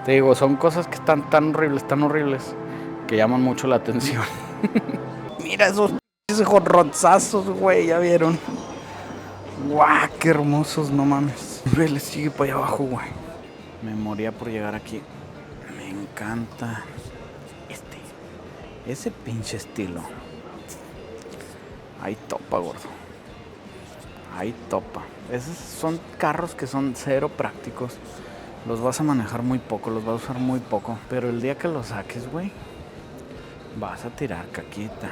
Te digo, son cosas que están tan horribles, que llaman mucho la atención. Mira esos jorronzazos, güey, ya vieron. Guau, qué hermosos, no mames. Ve, le sigue para allá abajo, güey. Me moría por llegar aquí. Me encanta ese pinche estilo. Ahí topa, gordo. Ahí topa. Esos son carros que son cero prácticos. Los vas a manejar muy poco, los vas a usar muy poco. Pero el día que los saques, güey, vas a tirar caquita.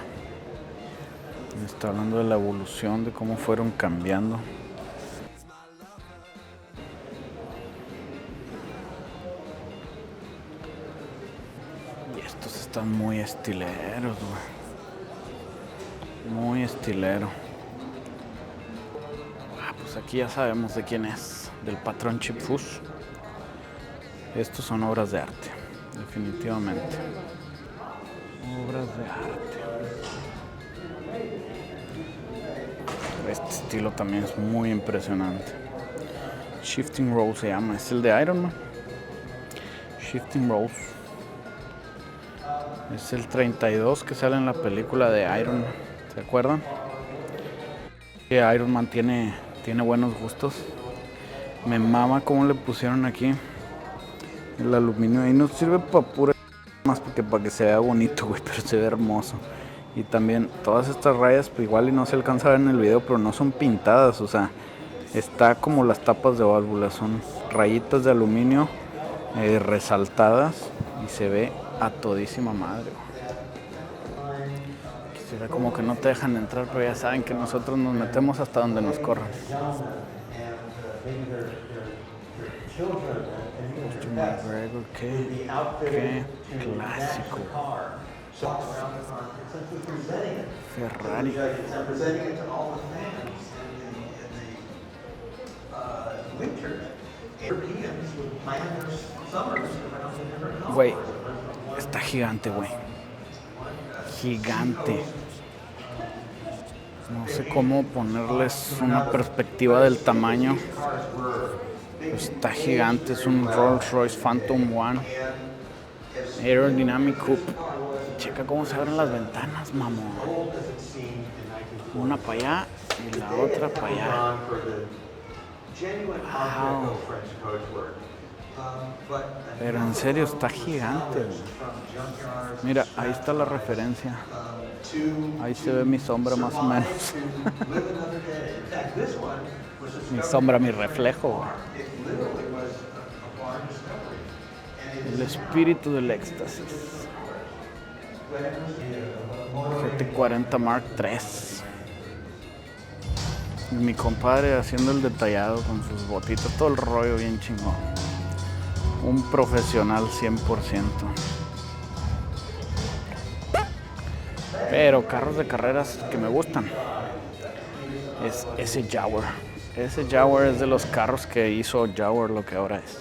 Me está hablando de la evolución, de cómo fueron cambiando. Y estos están muy estileros, güey. Muy estilero. Pues aquí ya sabemos de quién es. Del patrón Chip Foose. Estos son obras de arte. Definitivamente. Obras de arte. Este estilo también es muy impresionante. Shifting Rose se llama. Es el de Iron Man. Shifting Rose. Es el 32 que sale en la película de Iron Man. ¿Se acuerdan? Que Iron Man tiene buenos gustos. Me mama cómo le pusieron aquí el aluminio. Ahí no sirve para pura más porque para que se vea bonito, güey, pero se ve hermoso. Y también todas estas rayas, pues igual y no se alcanza a ver en el video, pero no son pintadas, o sea, está como las tapas de válvulas, son rayitas de aluminio resaltadas y se ve a todísima madre. Quisiera como que no te dejan entrar, pero ya saben que nosotros nos metemos hasta donde nos corran. McGregor, qué clásico. Ferrari. Güey, está gigante, güey. Gigante. No sé cómo ponerles una perspectiva del tamaño. Está gigante, es un Rolls Royce Phantom One Aerodynamic Coupe. Checa cómo se abren las ventanas, mamón. Una para allá y la otra para allá. Wow. Pero en serio está gigante, güey. Mira, ahí está la referencia. Ahí se ve mi sombra más o menos. Mi sombra, mi reflejo, güey. El espíritu del éxtasis. GT40 Mark III. Mi compadre haciendo el detallado con sus botitas, todo el rollo bien chingón. Un profesional 100%. Pero carros de carreras que me gustan es ese Jaguar. Ese Jaguar es de los carros que hizo Jaguar lo que ahora es.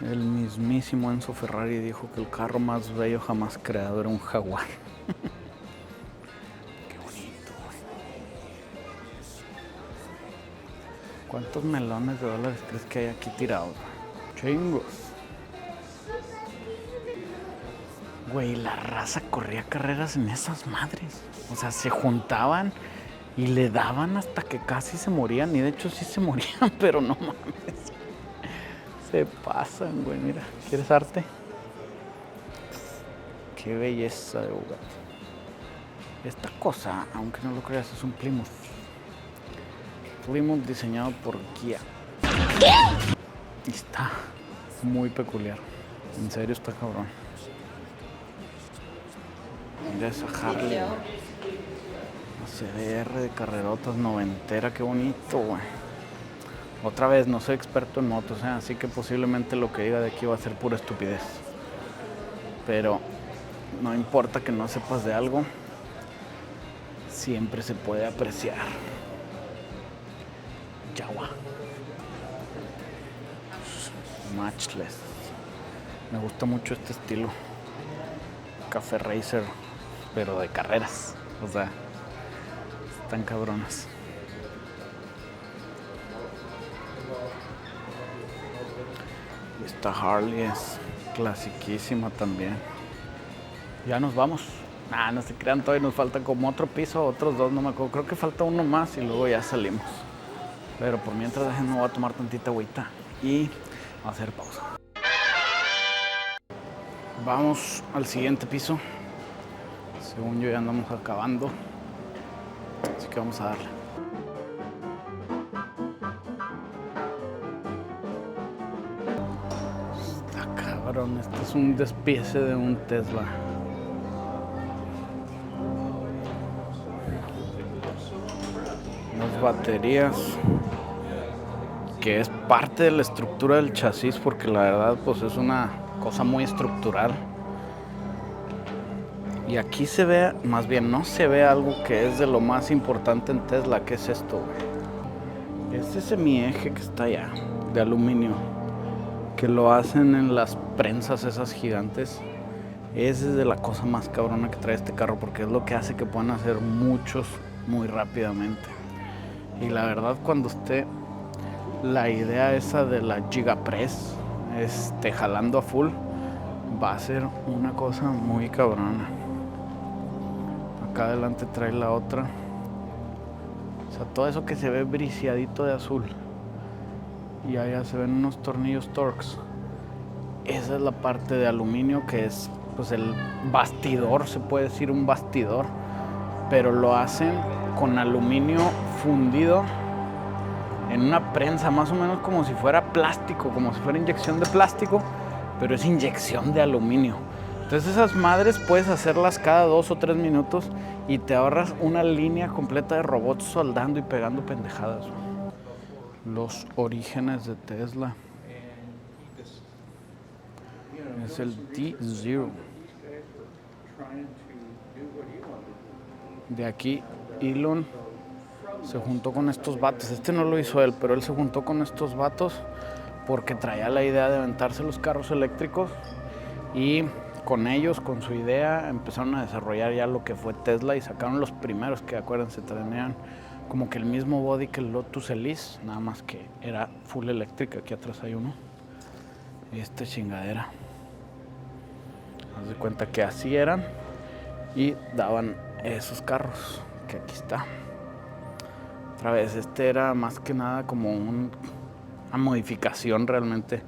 El mismísimo Enzo Ferrari dijo que el carro más bello jamás creado era un Jaguar. Qué bonito. ¿Cuántos melones de dólares crees que hay aquí tirados? Chingos. Güey, la raza corría carreras en esas madres. O sea, se juntaban y le daban hasta que casi se morían. Y de hecho sí se morían, pero no mames. Se pasan, güey, mira. ¿Quieres arte? Qué belleza de Bugatti. Esta cosa, aunque no lo creas, es un Plymouth. Plymouth diseñado por Kia. Y está muy peculiar. En serio está cabrón. Mira esa Harley. Una CDR de carrerotas noventera, qué bonito, güey. Otra vez, no soy experto en motos, así que posiblemente lo que diga de aquí va a ser pura estupidez. Pero no importa que no sepas de algo, siempre se puede apreciar. Jaguar. Matchless. Me gusta mucho este estilo. Café Racer, pero de carreras. O sea, están cabronas. Esta Harley es clasiquísima también. Ya nos vamos. No se crean, todavía nos falta como otro piso, otros dos, no me acuerdo. Creo que falta uno más y luego ya salimos. Pero por mientras déjenme, voy a tomar tantita agüita y a hacer pausa. Vamos al siguiente piso. Según yo ya andamos acabando. Así que vamos a darle. Está cabrón, este es un despiece de un Tesla. Las baterías, que es parte de la estructura del chasis, porque la verdad pues es una cosa muy estructural. Y aquí se ve, más bien no se ve algo que es de lo más importante en Tesla, que es esto, güey. Es ese semieje que está allá, de aluminio, que lo hacen en las prensas esas gigantes. Esa es de la cosa más cabrona que trae este carro, porque es lo que hace que puedan hacer muchos muy rápidamente. Y la verdad, cuando esté la idea esa de la Gigapress jalando a full, va a ser una cosa muy cabrona. Acá adelante trae la otra. O sea, todo eso que se ve briseadito de azul. Y allá se ven unos tornillos Torx. Esa es la parte de aluminio que es pues el bastidor, se puede decir un bastidor. Pero lo hacen con aluminio fundido en una prensa, más o menos como si fuera plástico, como si fuera inyección de plástico, pero es inyección de aluminio. Entonces esas madres puedes hacerlas cada 2 o 3 minutos y te ahorras una línea completa de robots soldando y pegando pendejadas. Los orígenes de Tesla. Es el D0. De aquí Elon se juntó con estos vatos. Este no lo hizo él, pero él se juntó con estos vatos porque traía la idea de aventarse los carros eléctricos, y con ellos, con su idea, empezaron a desarrollar ya lo que fue Tesla y sacaron los primeros que, acuérdense, tenían como que el mismo body que el Lotus Elise, nada más que era full eléctrica. Aquí atrás hay uno. Y esta chingadera. Haz de cuenta que así eran y daban esos carros, que aquí está. Otra vez, este era más que nada como una modificación, realmente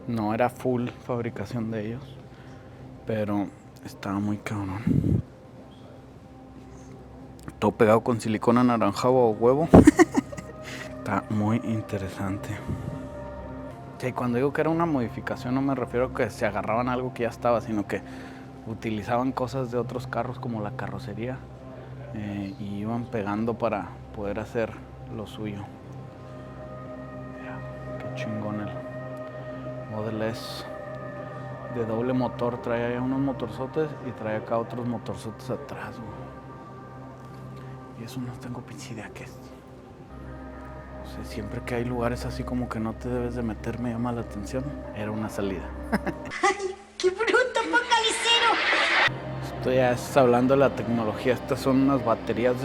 no era full fabricación de ellos, pero estaba muy cabrón. Todo pegado con silicona anaranjado o huevo. Está muy interesante. Sí, cuando digo que era una modificación no me refiero a que se agarraban a algo que ya estaba, sino que utilizaban cosas de otros carros como la carrocería y iban pegando para poder hacer lo suyo. Qué chingón el Model S de doble motor. Trae ahí unos motorzotes y trae acá otros motorzotes atrás, güey. Y eso no tengo pinche idea qué es. O sea, siempre que hay lugares así como que no te debes de meter, me llama la atención. Era una salida. ¡Ay, qué bruto, focalicero! Esto ya es hablando de la tecnología. Estas son unas baterías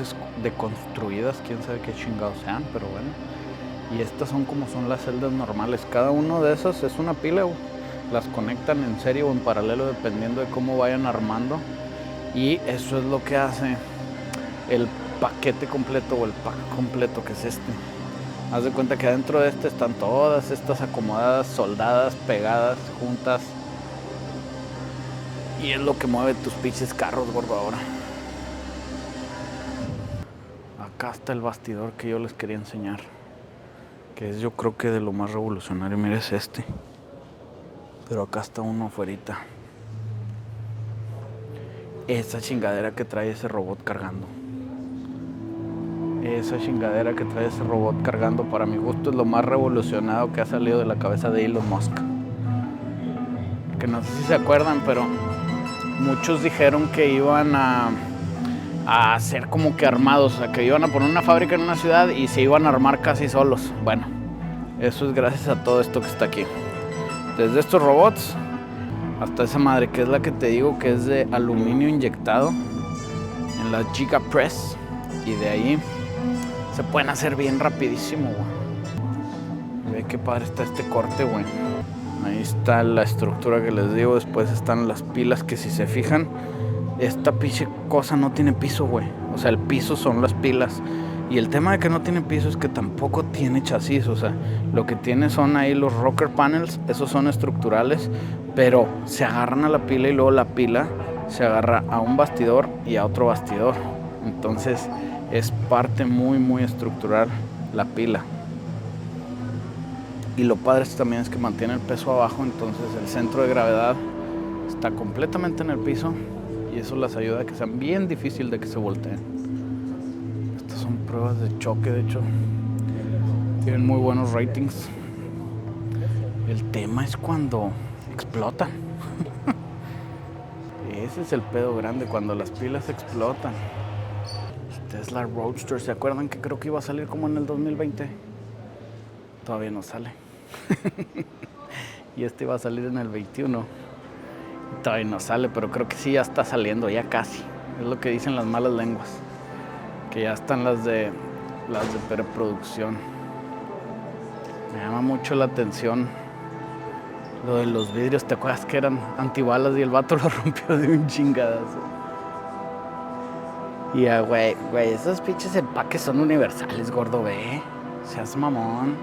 deconstruidas, quién sabe qué chingados sean, pero bueno. Y estas son como son las celdas normales. Cada uno de esas es una pila, güey. Las conectan en serie o en paralelo dependiendo de cómo vayan armando. Y eso es lo que hace el paquete completo o el pack completo, que es este. Haz de cuenta que adentro de este están todas estas acomodadas, soldadas, pegadas, juntas. Y es lo que mueve tus pinches carros, gordo, ahora. Acá está el bastidor que yo les quería enseñar, que es, yo creo que de lo más revolucionario. Mira, es este. Pero acá está uno afuerita. Esa chingadera que trae ese robot cargando. Esa chingadera que trae ese robot cargando, para mi gusto, es lo más revolucionado que ha salido de la cabeza de Elon Musk. Que no sé si se acuerdan, pero muchos dijeron que iban a ser como que armados, o sea, que iban a poner una fábrica en una ciudad y se iban a armar casi solos. Bueno, eso es gracias a todo esto que está aquí. Desde estos robots hasta esa madre que es la que te digo que es de aluminio inyectado en la Gigapress, y de ahí se pueden hacer bien rapidísimo, güey. Ve qué padre está este corte, güey. Ahí está la estructura que les digo. Después están las pilas que si se fijan, esta pinche cosa no tiene piso, güey. O sea, el piso son las pilas. Y el tema de que no tiene piso es que tampoco tiene chasis. O sea, lo que tiene son ahí los rocker panels. Esos son estructurales. Pero se agarran a la pila y luego la pila se agarra a un bastidor y a otro bastidor. Entonces es parte muy estructural la pila. Y lo padre también es que mantiene el peso abajo. Entonces el centro de gravedad está completamente en el piso. Y eso les ayuda a que sean bien difícil de que se volteen. Estas son pruebas de choque, de hecho. Tienen muy buenos ratings. El tema es cuando explotan. Ese es el pedo grande, cuando las pilas explotan. El Tesla Roadster, ¿se acuerdan que creo que iba a salir como en el 2020? Todavía no sale. Y este iba a salir en el 21. Todavía no sale, pero creo que sí ya está saliendo, ya casi. Es lo que dicen las malas lenguas. Que ya están las de preproducción. Me llama mucho la atención lo de los vidrios. ¿Te acuerdas que eran antibalas y el vato lo rompió de un chingadazo? Y ya, güey, esos pinches empaques son universales, gordo, ve. Seas mamón.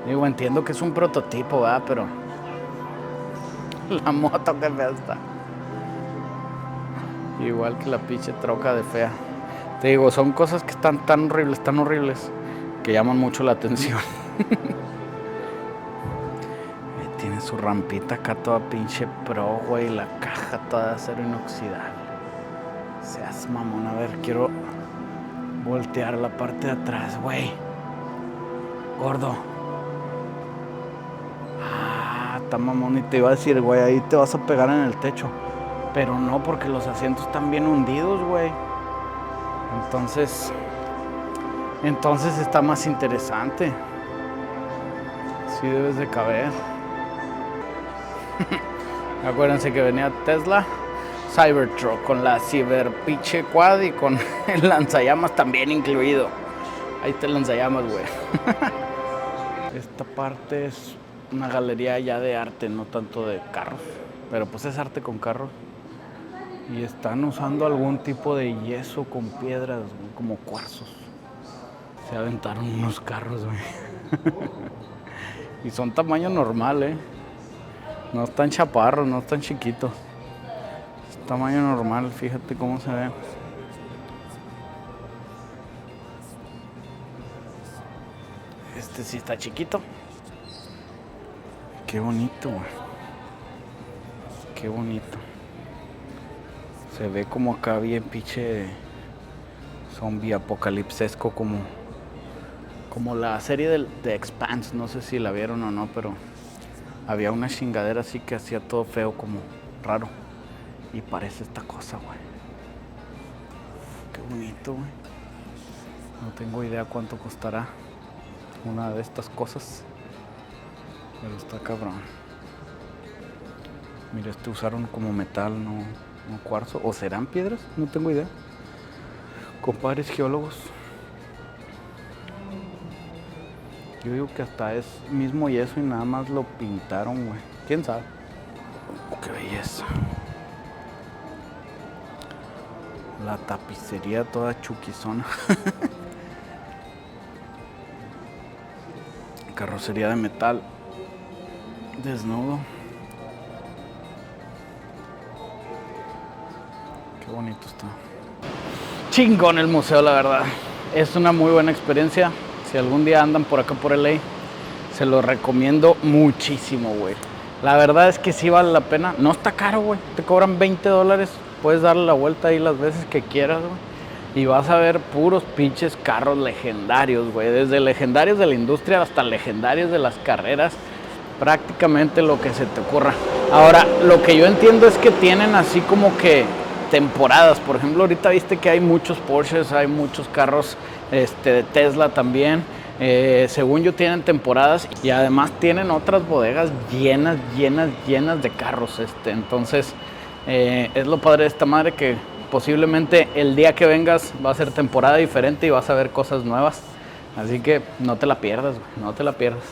Digo, entiendo que es un prototipo, ¿verdad? Pero la moto que fea está. Igual que la pinche troca de fea. Te digo, son cosas que están tan horribles, que llaman mucho la atención. Tiene su rampita acá toda pinche pro, güey. La caja toda de acero inoxidable. Seas mamón, a ver, quiero voltear la parte de atrás, güey. Gordo. Está mamón, y te iba a decir, güey, ahí te vas a pegar en el techo. Pero no, porque los asientos están bien hundidos, güey. Entonces está más interesante. Sí debes de caber. Acuérdense que venía Tesla Cybertruck con la Cyber pinche Quad y con el lanzallamas también incluido. Ahí está el lanzallamas, güey. Esta parte es una galería ya de arte, no tanto de carros. Pero pues es arte con carros. Y están usando algún tipo de yeso con piedras, como cuarzos. Se aventaron unos carros, güey. Y son tamaño normal, No están chaparros, no están chiquitos. Es tamaño normal, fíjate cómo se ve. Este sí está chiquito. Qué bonito, güey. Qué bonito. Se ve como acá bien pinche zombie apocalipsesco, como la serie de Expanse. No sé si la vieron o no, pero había una chingadera así que hacía todo feo, como raro. Y parece esta cosa, güey. Qué bonito, güey. No tengo idea cuánto costará una de estas cosas. Pero está cabrón. Mira, usaron como metal, no cuarzo. ¿O serán piedras? No tengo idea. Compadres geólogos. Yo digo que hasta es mismo yeso y nada más lo pintaron, güey. ¿Quién sabe? Qué belleza. La tapicería toda chuquizona. Carrocería de metal. Desnudo. Qué bonito está. Chingón el museo, la verdad. Es una muy buena experiencia. Si algún día andan por acá por LA, se lo recomiendo muchísimo, güey. La verdad es que sí vale la pena. No está caro, güey. Te cobran $20. Puedes darle la vuelta ahí las veces que quieras, güey. Y vas a ver puros pinches carros legendarios, güey. Desde legendarios de la industria hasta legendarios de las carreras. Prácticamente lo que se te ocurra. Ahora, lo que yo entiendo es que tienen así como que temporadas. Por ejemplo, ahorita viste que hay muchos Porsches, hay muchos carros de Tesla también. Según yo tienen temporadas y además tienen otras bodegas llenas de carros. Entonces, es lo padre de esta madre, que posiblemente el día que vengas va a ser temporada diferente y vas a ver cosas nuevas. Así que no te la pierdas, güey, no te la pierdas.